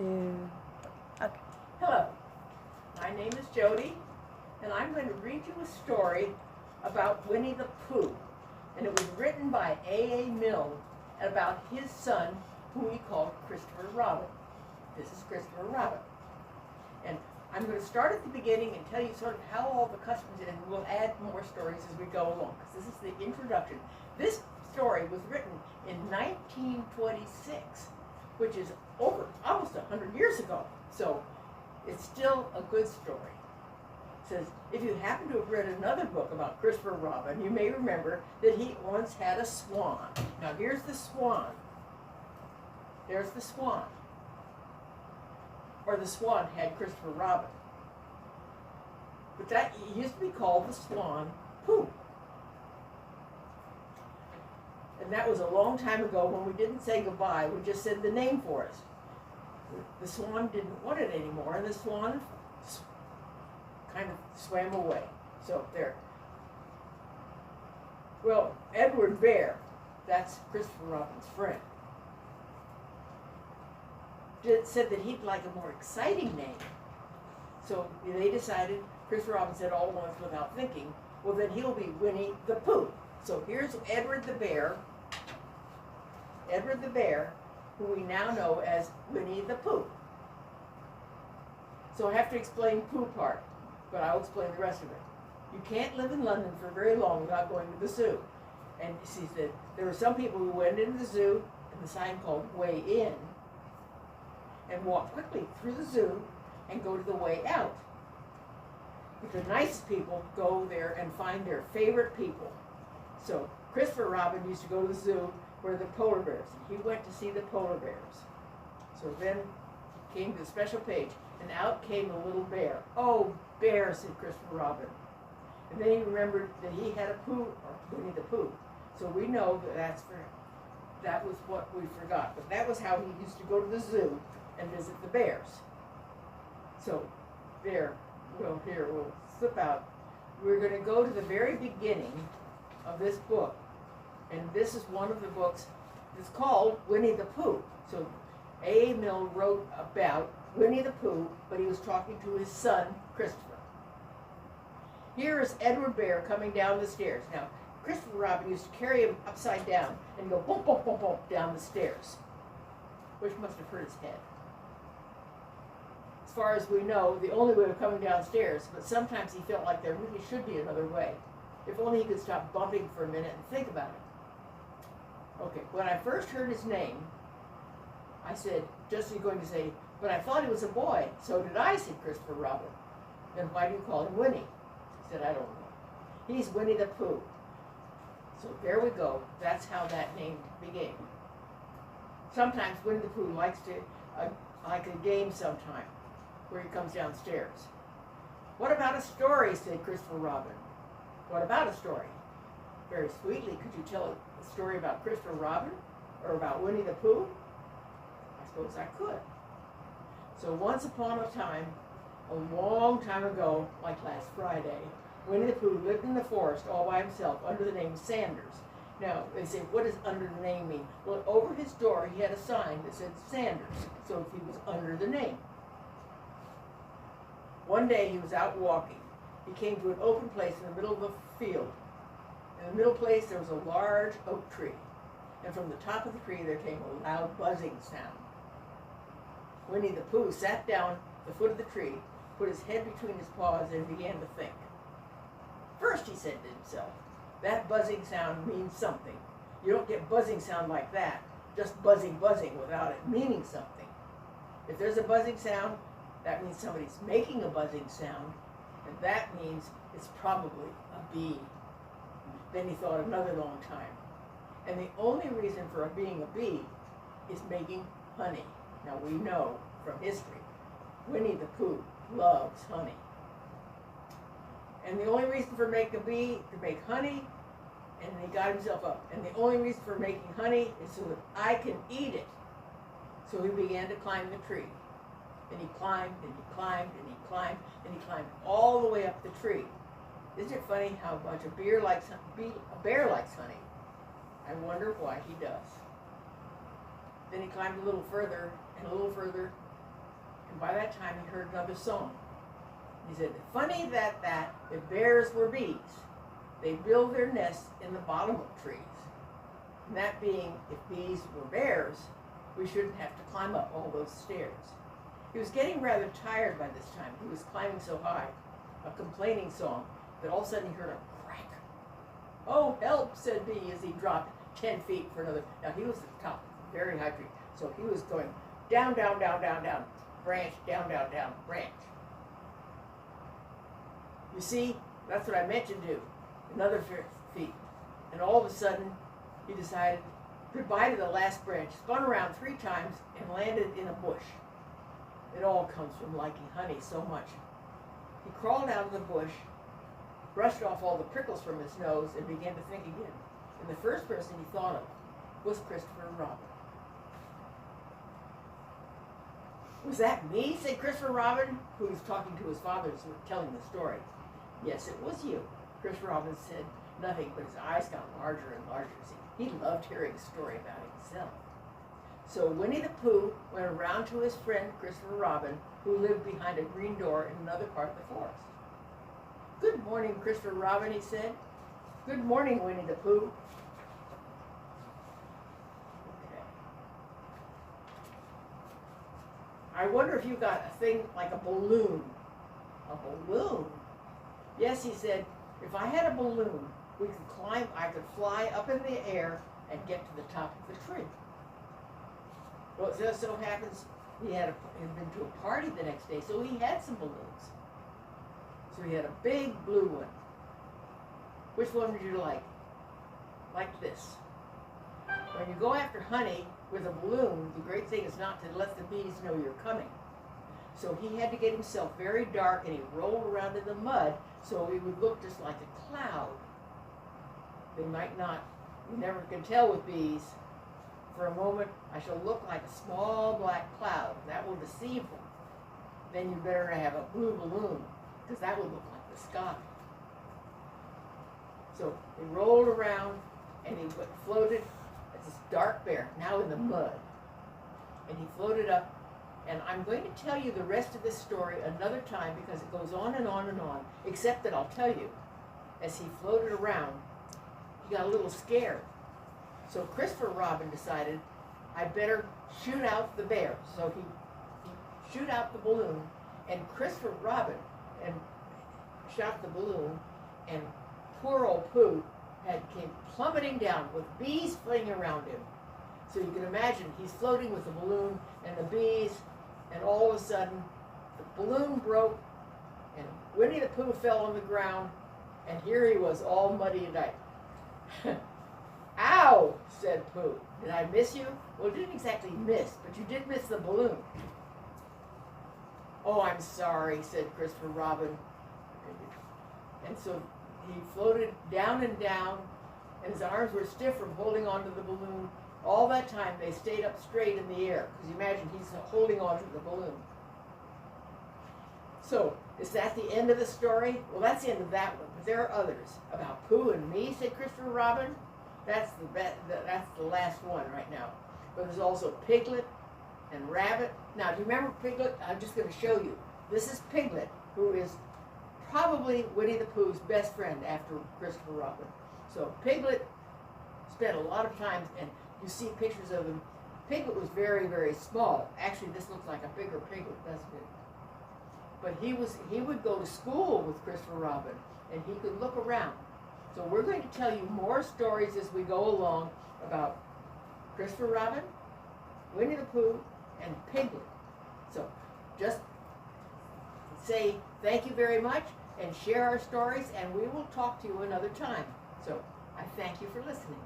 2. Okay. Hello, my name is Jody, and I'm going to read you a story about Winnie the Pooh. And it was written by A.A. Milne about his son, who he called Christopher Robin. This is Christopher Robin. And I'm going to start at the beginning and tell you sort of how all the customs, and we'll add more stories as we go along, because this is the introduction. This story was written in 1926, which is over almost 100 years ago. So it's still a good story. It says, if you happen to have read another book about Christopher Robin, you may remember that he once had a swan. Now here's the swan. There's the swan. Or the swan had Christopher Robin. But that used to be called the Swan Pooh. And that was a long time ago when we didn't say goodbye, we just said the name for us. The swan didn't want it anymore, and the swan kind of swam away. So there. Well, Edward Bear, that's Christopher Robin's friend, said that he'd like a more exciting name. So they decided, Christopher Robin said all at once without thinking, well then he'll be Winnie the Pooh. So here's Edward the Bear, who we now know as Winnie the Pooh. So I have to explain Pooh part, but I'll explain the rest of it. You can't live in London for very long without going to the zoo. And she said there were some people who went into the zoo and the sign called Way In, and walk quickly through the zoo and go to the way out. But the nicest people go there and find their favorite people. So Christopher Robin used to go to the zoo where the polar bears. He went to see the polar bears. So then he came to the special page, and out came a little bear. Oh, bear, said Christopher Robin. And then he remembered that he had a Pooh, or Winnie the Pooh. So we know that that was what we forgot. But that was how he used to go to the zoo and visit the bears. So there, well, here, we'll slip out. We're going to go to the very beginning of this book. And this is one of the books that's called Winnie the Pooh. So A.A. Milne wrote about Winnie the Pooh, but he was talking to his son, Christopher. Here is Edward Bear coming down the stairs. Now, Christopher Robin used to carry him upside down and go bump, bump, bump, bump down the stairs, which must have hurt his head. As far as we know, the only way of coming downstairs, but sometimes he felt like there really should be another way. If only he could stop bumping for a minute and think about it. Okay, when I first heard his name, I said, just as you're going to say, but I thought he was a boy. So did I, said Christopher Robin. Then why do you call him Winnie? He said, I don't know. He's Winnie the Pooh. So there we go. That's how that name began. Sometimes Winnie the Pooh likes to, like a game sometime, where he comes downstairs. What about a story, said Christopher Robin. What about a story? Very sweetly, could you tell a story about Christopher Robin or about Winnie the Pooh? I suppose I could. So once upon a time, a long time ago, like last Friday, Winnie the Pooh lived in the forest all by himself under the name Sanders. Now, they say, what does under the name mean? Well, over his door he had a sign that said Sanders, so he was under the name. One day he was out walking. He came to an open place in the middle of a field. In the middle place there was a large oak tree, and from the top of the tree there came a loud buzzing sound. Winnie the Pooh sat down at the foot of the tree, put his head between his paws, and began to think. First, he said to himself, that buzzing sound means something. You don't get buzzing sound like that, just buzzing, buzzing, without it meaning something. If there's a buzzing sound, that means somebody's making a buzzing sound, and that means it's probably a bee. Then he thought another long time. And the only reason for being a bee is making honey. Now we know from history, Winnie the Pooh loves honey. And the only reason for making a bee to make honey, and he got himself up. And the only reason for making honey is so that I can eat it. So he began to climb the tree. And he climbed, and he climbed, and he climbed, and he climbed all the way up the tree. Isn't it funny how much a bear likes honey? I wonder why he does. Then he climbed a little further, and a little further, And by that time, he heard another song. He said, funny that if bears were bees, they build their nests in the bottom of trees. And that being, if bees were bears, we shouldn't have to climb up all those stairs. He was getting rather tired by this time. He was climbing so high, a complaining song, that all of a sudden he heard a crack. Oh, help, said Bee as he dropped 10 feet for another. Now he was at the top, very high tree. So he was going down, down, down, down, down, branch, down, down, down, branch. You see, that's what I meant to do. Another feet. And all of a sudden, he decided goodbye to the last branch, spun around 3 times, and landed in a bush. It all comes from liking honey so much. He crawled out of the bush, brushed off all the prickles from his nose, and began to think again. And the first person he thought of was Christopher Robin. Was that me? Said Christopher Robin, who was talking to his father as we were telling the story. Yes, it was you. Christopher Robin said nothing, but his eyes got larger and larger. He loved hearing a story about himself. So Winnie the Pooh went around to his friend Christopher Robin, who lived behind a green door in another part of the forest. Good morning, Christopher Robin, he said. Good morning, Winnie the Pooh. Okay. I wonder if you got a thing like a balloon. A balloon? Yes, he said, if I had a balloon, we could climb, I could fly up in the air and get to the top of the tree. Well, it just so happens he had been to a party the next day, so he had some balloons. So he had a big blue one. Which one would you like? Like this. When you go after honey with a balloon, the great thing is not to let the bees know you're coming. So he had to get himself very dark, and he rolled around in the mud so he would look just like a cloud. They might not, you never can tell with bees. For a moment, I shall look like a small black cloud. That will deceive them. Then you better have a blue balloon, because that would look like the sky. So he rolled around, and he floated as this dark bear, now in the mud. And he floated up, and I'm going to tell you the rest of this story another time, because it goes on and on and on, except that I'll tell you, as he floated around, he got a little scared. So Christopher Robin decided, I'd better shoot out the bear. So he shoot out the balloon, and Christopher Robin shot the balloon, and poor old Pooh came plummeting down with bees flinging around him. So you can imagine he's floating with the balloon and the bees, and all of a sudden the balloon broke, and Winnie the Pooh fell on the ground, and here he was all muddy and died. Ow, said Pooh. Did I miss you? Well, you didn't exactly miss, but you did miss the balloon. Oh, I'm sorry, said Christopher Robin. And so he floated down and down, and his arms were stiff from holding onto the balloon. All that time, they stayed up straight in the air, because you imagine he's holding onto the balloon. So, is that the end of the story? Well, that's the end of that one, but there are others. About Pooh and me, said Christopher Robin. That's the last one right now. But there's also Piglet and Rabbit. Now, do you remember Piglet? I'm just going to show you. This is Piglet, who is probably Winnie the Pooh's best friend after Christopher Robin. So Piglet spent a lot of time, and you see pictures of him. Piglet was very, very small. Actually, this looks like a bigger Piglet, doesn't it? But he would go to school with Christopher Robin, and he could look around. So we're going to tell you more stories as we go along about Christopher Robin, Winnie the Pooh, and Piglet. So just say thank you very much and share our stories, and we will talk to you another time. So I thank you for listening.